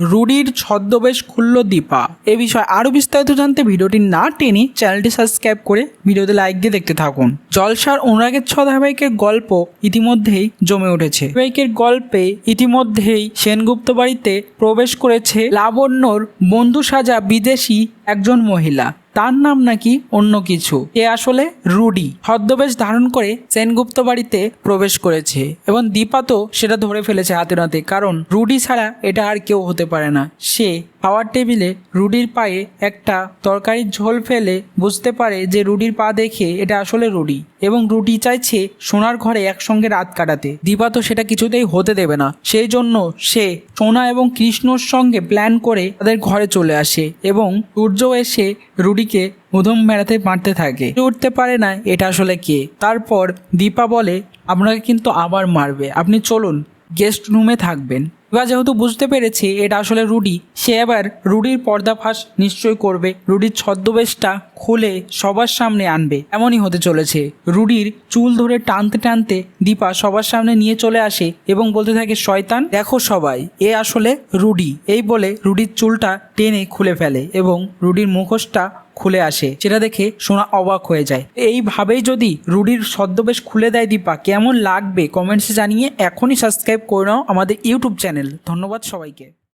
রুডির ছদ্মবেশ খুলল দীপা। এ বিষয়ে আরো বিস্তারিত জানতে ভিডিওটি না টেনে চ্যানেলটি সাবস্ক্রাইব করে ভিডিওতে লাইক দিয়ে দেখতে থাকুন। জলসার অনুরাগের ছ ধারাবাহিকের গল্প ইতিমধ্যেই জমে উঠেছে। ধারাবাহিকের গল্পে ইতিমধ্যেই সেনগুপ্ত বাড়িতে প্রবেশ করেছে লাবণ্যর বন্ধু সাজা বিদেশি একজন মহিলা। তার নাম নাকি অন্য কিছু। এ আসলে রুডি ছদ্মবেশ ধারণ করে সেনগুপ্ত বাড়িতে প্রবেশ করেছে এবং দীপা তো সেটা ধরে ফেলেছে হাতে নাতে, কারণ রুডি ছাড়া এটা আর কেউ হতে পারে না। সে খাওয়ার টেবিলে রুডির পায়ে একটা তরকারির ঝোল ফেলে বুঝতে পারে যে রুডির পা দেখে এটা আসলে রুডি, এবং রুডি চাইছে সোনার ঘরে একসঙ্গে রাত কাটাতে। দীপা তো সেটা কিছুতেই হতে দেবে না। সেই জন্য সে সোনা এবং কৃষ্ণর সঙ্গে প্ল্যান করে তাদের ঘরে চলে আসে এবং সূর্য এসে রুডিকে উধম মেলাতে মারতে থাকে। উঠতে পারে না এটা আসলে কে। তারপর দীপা বলে, আপনাকে কিন্তু আবার মারবে, আপনি চলুন গেস্ট রুমে থাকবেন। এবার যেহেতু বুঝতে পেরেছে এটা আসলে রুডি, সে এবার রুডির পর্দাফাঁস নিশ্চয় করবে, রুডির ছদ্মবেশটা খুলে সবার সামনে আনবে। এমনই হতে চলেছে। রুডির চুল ধরে টানতে টানতে দীপা সবার সামনে নিয়ে চলে আসে এবং বলতে থাকে, শয়তান দেখো সবাই, এ আসলে রুডি। এই বলে রুডির চুলটা টেনে খুলে ফেলে এবং রুডির মুখোশটা খুলে আসে, যেটা দেখে সোনা অবাক হয়ে যায়। এইভাবেই যদি রুডির ছদ্মবেশ খুলে দেয় দীপা, কেমন লাগবে কমেন্টসে জানিয়ে এখনই সাবস্ক্রাইব করে নাও আমাদের ইউটিউব চ্যানেল। ধন্যবাদ সবাইকে।